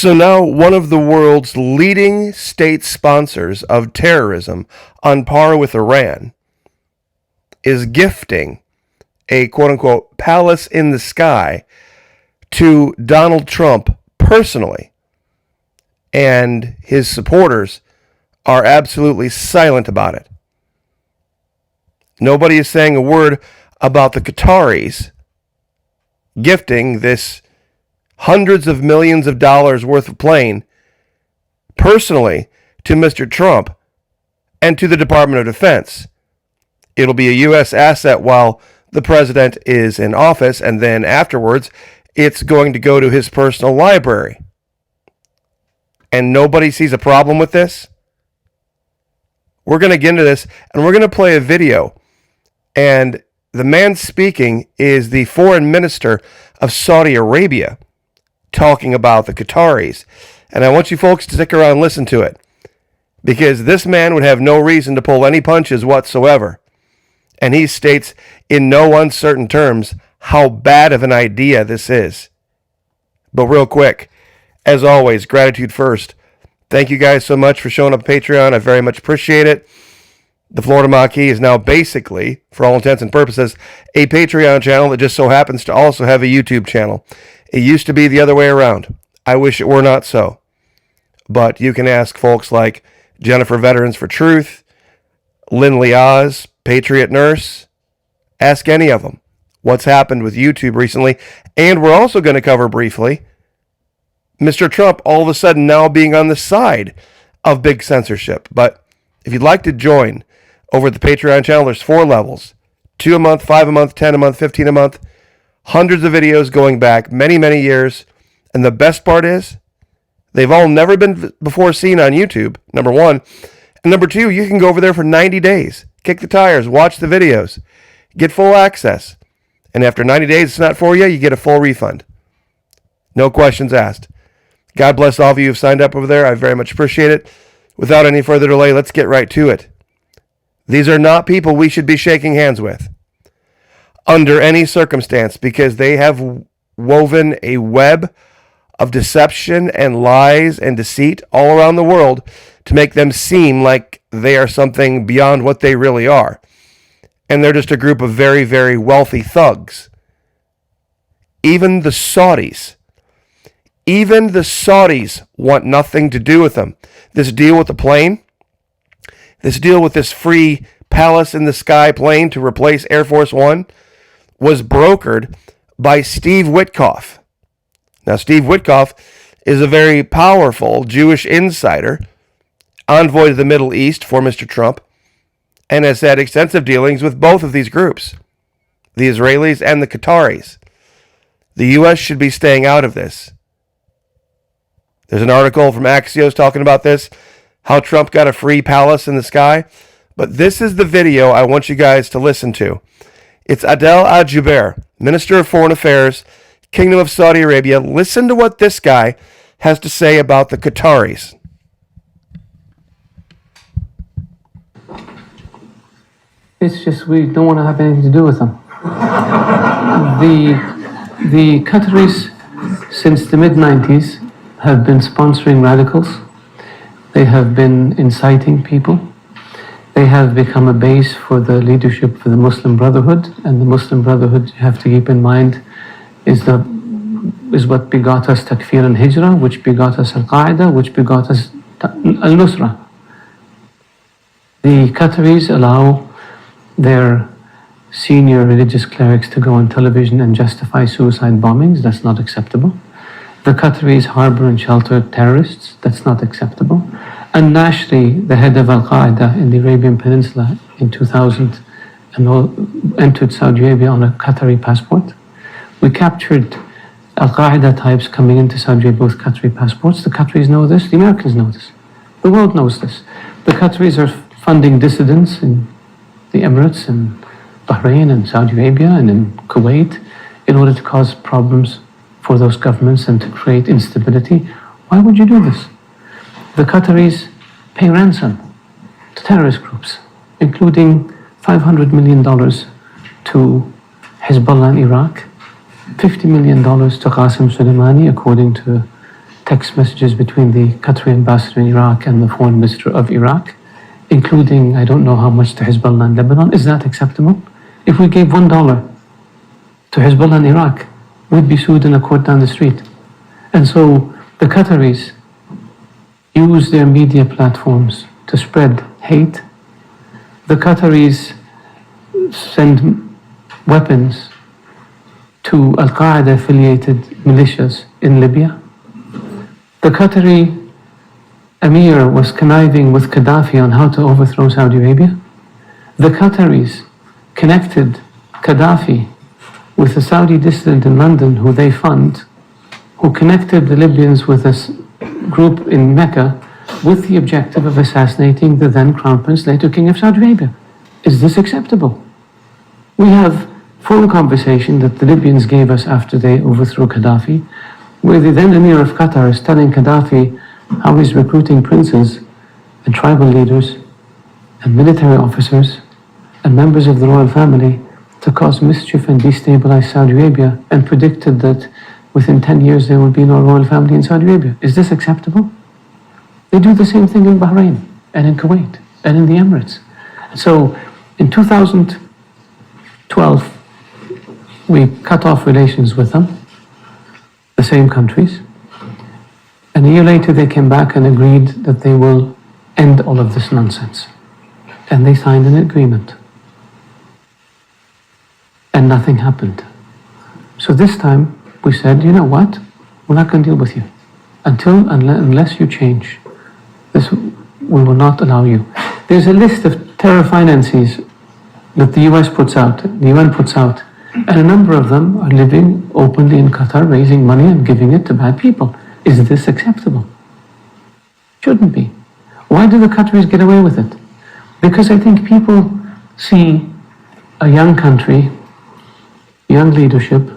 So now one of the world's leading state sponsors of terrorism, on par with Iran, is gifting a quote-unquote palace in the sky to Donald Trump personally. And his supporters are absolutely silent about it. Nobody is saying a word about the Qataris gifting this hundreds of millions of dollars worth of plane personally to Mr. Trump and to the Department of Defense. It'll be a U.S. asset while the president is in office, and then afterwards, it's going to go to his personal library. And nobody sees a problem with this? We're going to get into this, and we're going to play a video. And the man speaking is the foreign minister of Saudi Arabia, talking about the Qataris. And I want you folks to stick around and listen to it, because this man would have no reason to pull any punches whatsoever. And he states in no uncertain terms how bad of an idea this is. But real quick, as always, gratitude first. Thank you guys so much for showing up on Patreon. I very much appreciate it. The Florida Maquis is now basically, for all intents and purposes, a Patreon channel that just so happens to also have a YouTube channel. It used to be the other way around. I wish it were not so. But you can ask folks like Jennifer Veterans for Truth, Lynn Oz, Patriot Nurse. Ask any of them what's happened with YouTube recently. And we're also going to cover briefly Mr. Trump all of a sudden now being on the side of big censorship. But if you'd like to join over at the Patreon channel, there's 4 levels. 2 a month, 5 a month, 10 a month, 15 a month. Hundreds of videos going back many, many years. And the best part is, they've all never been before seen on YouTube, number one. And number two, you can go over there for 90 days. Kick the tires, watch the videos, get full access. And after 90 days it's not for you, you get a full refund. No questions asked. God bless all of you who've signed up over there. I very much appreciate it. Without any further delay, let's get right to it. These are not people we should be shaking hands with under any circumstance, because they have woven a web of deception and lies and deceit all around the world to make them seem like they are something beyond what they really are. And they're just a group of very, very wealthy thugs. Even the Saudis want nothing to do with them. This deal with the plane, this deal with this free palace in the sky plane to replace Air Force One, was brokered by Steve Witkoff. Now, Steve Witkoff is a very powerful Jewish insider, envoy to the Middle East for Mr. Trump, and has had extensive dealings with both of these groups, the Israelis and the Qataris. The U.S. should be staying out of this. There's an article from Axios talking about this, how Trump got a free palace in the sky. But this is the video I want you guys to listen to. It's Adel Al-Jubeir, Minister of Foreign Affairs, Kingdom of Saudi Arabia. Listen to what this guy has to say about the Qataris. It's just we don't want to have anything to do with them. The Qataris, since the mid-90s, have been sponsoring radicals. They have been inciting people. They have become a base for the leadership for the Muslim Brotherhood, and the Muslim Brotherhood, you have to keep in mind, is what begot us Takfir and Hijrah, which begot us Al-Qaeda, which begot us Al-Nusra. The Qataris allow their senior religious clerics to go on television and justify suicide bombings. That's not acceptable. The Qataris harbor and shelter terrorists. That's not acceptable. And Nashri, the head of Al-Qaeda in the Arabian Peninsula in 2000, entered Saudi Arabia on a Qatari passport. We captured Al-Qaeda types coming into Saudi Arabia with Qatari passports. The Qataris know this. The Americans know this. The world knows this. The Qataris are funding dissidents in the Emirates and Bahrain and Saudi Arabia and in Kuwait in order to cause problems for those governments and to create instability. Why would you do this? The Qataris pay ransom to terrorist groups, including $500 million to Hezbollah in Iraq, $50 million to Qasem Soleimani, according to text messages between the Qatari ambassador in Iraq and the foreign minister of Iraq, including I don't know how much to Hezbollah in Lebanon. Is that acceptable? If we gave $1 to Hezbollah in Iraq, we'd be sued in a court down the street. And so the Qataris use their media platforms to spread hate. The Qataris send weapons to Al-Qaeda affiliated militias in Libya. The Qatari Emir was conniving with Gaddafi on how to overthrow Saudi Arabia. The Qataris connected Gaddafi with a Saudi dissident in London who they fund, who connected the Libyans with a group in Mecca with the objective of assassinating the then Crown Prince, later King of Saudi Arabia. Is this acceptable? We have phone conversation that the Libyans gave us after they overthrew Gaddafi, where the then Emir of Qatar is telling Gaddafi how he's recruiting princes and tribal leaders and military officers and members of the royal family to cause mischief and destabilize Saudi Arabia, and predicted that within 10 years there will be no royal family in Saudi Arabia. Is this acceptable? They do the same thing in Bahrain and in Kuwait and in the Emirates. So in 2012, we cut off relations with them, the same countries. And a year later they came back and agreed that they will end all of this nonsense. And they signed an agreement. And nothing happened. So this time we said, you know what? We're not going to deal with you. Unless you change, we will not allow you. There's a list of terror finances that the US puts out, the UN puts out, and a number of them are living openly in Qatar, raising money and giving it to bad people. Is this acceptable? Shouldn't be. Why do the Qataris get away with it? Because I think people see a young country, young leadership,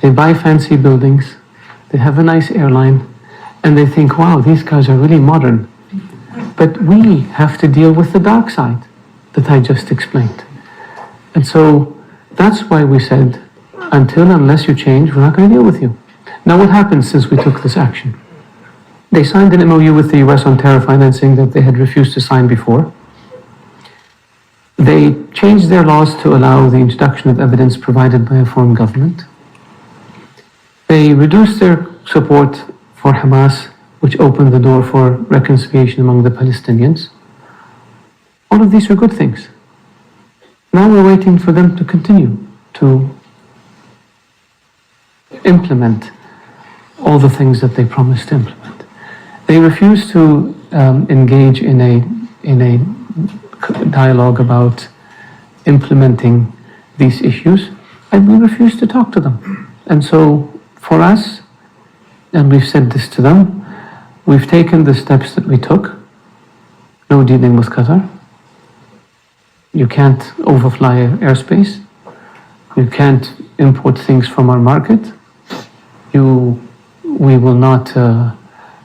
they buy fancy buildings, they have a nice airline, and they think, wow, these guys are really modern. But we have to deal with the dark side that I just explained. And so that's why we said, unless you change, we're not going to deal with you. Now what happened since we took this action? They signed an MOU with the US on terror financing that they had refused to sign before. They changed their laws to allow the introduction of evidence provided by a foreign government. They reduced their support for Hamas, which opened the door for reconciliation among the Palestinians. All of these are good things. Now we're waiting for them to continue to implement all the things that they promised to implement. They refuse to engage in a dialogue about implementing these issues, and we refuse to talk to them. And so for us, and we've said this to them, we've taken the steps that we took. No dealing with Qatar. You can't overfly airspace. You can't import things from our market. We will not, the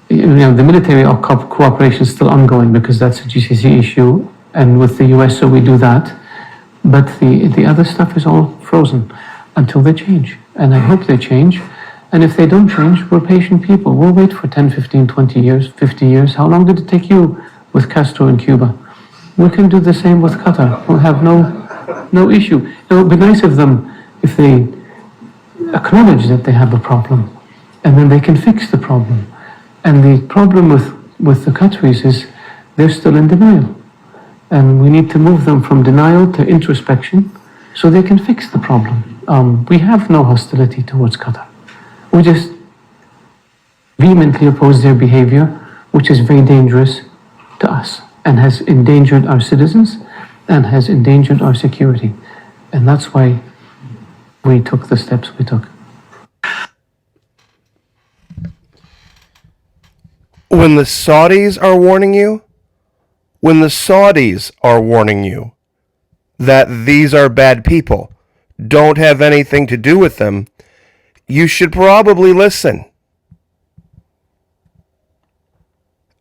military cooperation is still ongoing because that's a GCC issue, and with the US, so we do that. But the other stuff is all frozen until they change. And I hope they change. And if they don't change, we're patient people. We'll wait for 10, 15, 20 years, 50 years. How long did it take you with Castro in Cuba? We can do the same with Qatar. We'll have no issue. It would be nice of them if they acknowledge that they have a problem, and then they can fix the problem. And the problem with the Qataris is they're still in denial. And we need to move them from denial to introspection so they can fix the problem. We have no hostility towards Qatar. We just vehemently oppose their behavior, which is very dangerous to us and has endangered our citizens and has endangered our security. And that's why we took the steps we took. When the Saudis are warning you, that these are bad people, don't have anything to do with them, you should probably listen.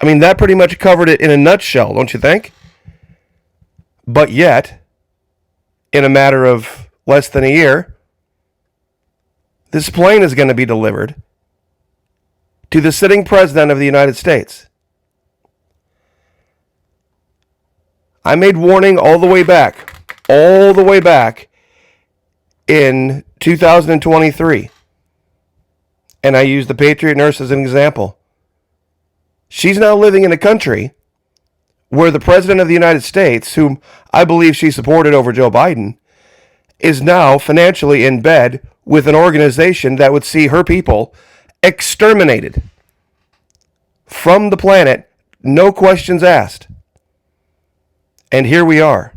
I mean, that pretty much covered it in a nutshell, don't you think? But yet, in a matter of less than a year, this plane is going to be delivered to the sitting president of the United States. I made warning all the way back in 2023. And I used the Patriot nurse as an example. She's now living in a country where the president of the United States, whom I believe she supported over Joe Biden, is now financially in bed with an organization that would see her people exterminated from the planet, no questions asked. And here we are.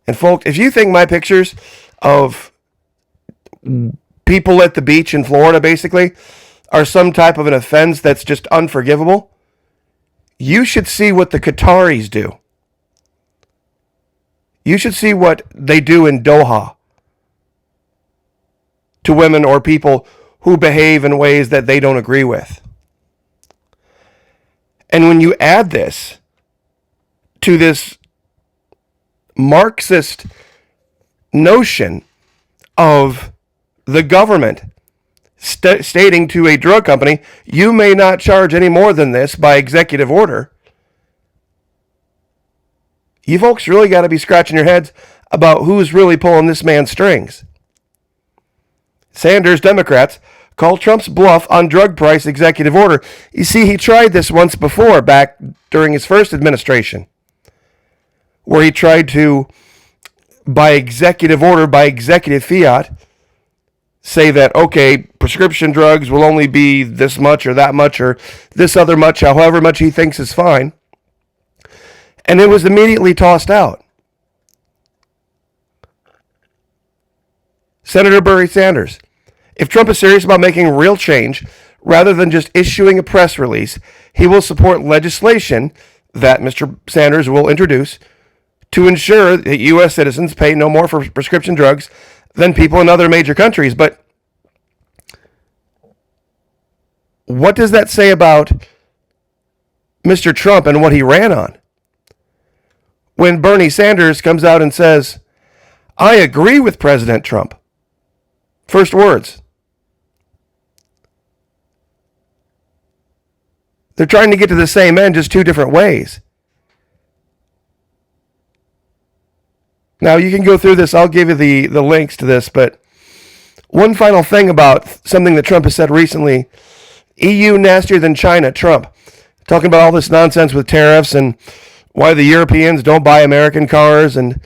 And folks, if you think my pictures of people at the beach in Florida, basically, are some type of an offense that's just unforgivable, you should see what the Qataris do. You should see what they do in Doha to women or people who behave in ways that they don't agree with. And when you add this to this Marxist notion of the government stating to a drug company, you may not charge any more than this by executive order, you folks really got to be scratching your heads about who's really pulling this man's strings. Sanders, Democrats, call Trump's bluff on drug price executive order. You see, he tried this once before, back during his first administration, where he tried to, by executive order, by executive fiat, say that, okay, prescription drugs will only be this much or that much or this other much, however much he thinks is fine. And it was immediately tossed out. Senator Bernie Sanders, if Trump is serious about making real change, rather than just issuing a press release, he will support legislation that Mr. Sanders will introduce to ensure that U.S. citizens pay no more for prescription drugs than people in other major countries. But what does that say about Mr. Trump and what he ran on? When Bernie Sanders comes out and says, I agree with President Trump. First words. They're trying to get to the same end, just two different ways. Now, you can go through this. I'll give you the links to this. But one final thing about something that Trump has said recently. EU nastier than China, Trump. Talking about all this nonsense with tariffs and why the Europeans don't buy American cars and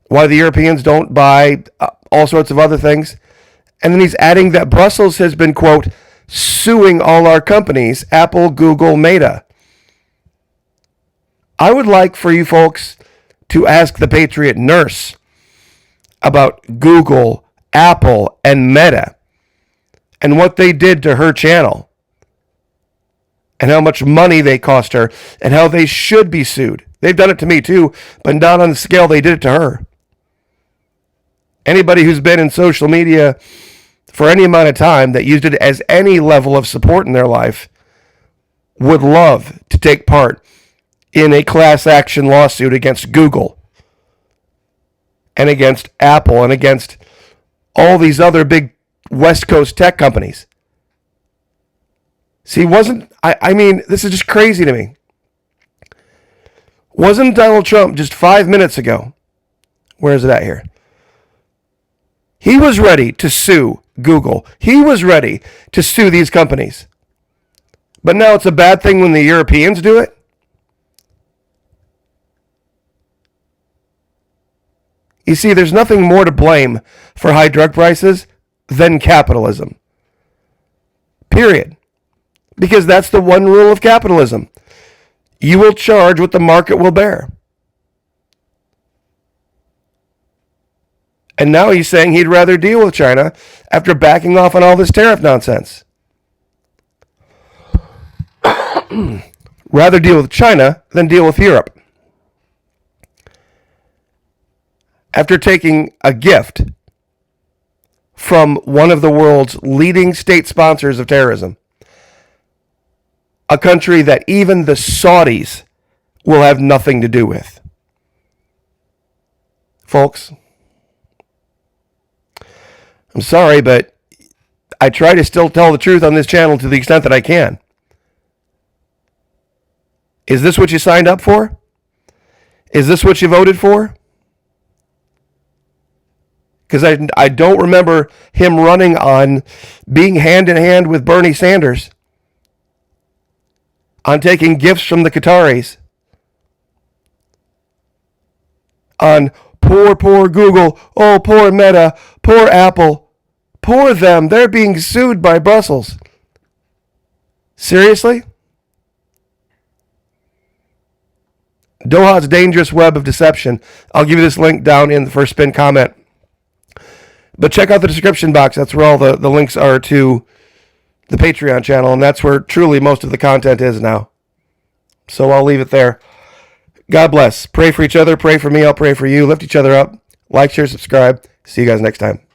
why the Europeans don't buy all sorts of other things. And then he's adding that Brussels has been, quote, suing all our companies, Apple, Google, Meta. I would like for you folks to ask the Patriot nurse about Google, Apple, and Meta and what they did to her channel and how much money they cost her and how they should be sued. They've done it to me too, but not on the scale they did it to her. Anybody who's been in social media for any amount of time that used it as any level of support in their life would love to take part in a class action lawsuit against Google and against Apple and against all these other big West Coast tech companies. See, I mean, this is just crazy to me. Wasn't Donald Trump just 5 minutes ago? Where is it at here? He was ready to sue Google. He was ready to sue these companies. But now it's a bad thing when the Europeans do it? You see, there's nothing more to blame for high drug prices than capitalism. Period. Because that's the one rule of capitalism. You will charge what the market will bear. And now he's saying he'd rather deal with China after backing off on all this tariff nonsense. Rather deal with China than deal with Europe. After taking a gift from one of the world's leading state sponsors of terrorism, a country that even the Saudis will have nothing to do with. Folks, I'm sorry, but I try to still tell the truth on this channel to the extent that I can. Is this what you signed up for? Is this what you voted for? Because I don't remember him running on being hand in hand with Bernie Sanders on taking gifts from the Qataris, on poor Google, oh, poor Meta, poor Apple, poor them, they're being sued by Brussels. Seriously? Doha's dangerous web of deception. I'll give you this link down in the first spin comment. But check out the description box. That's where all the links are to the Patreon channel, and that's where truly most of the content is now. So I'll leave it there. God bless. Pray for each other. Pray for me. I'll pray for you. Lift each other up. Like, share, subscribe. See you guys next time.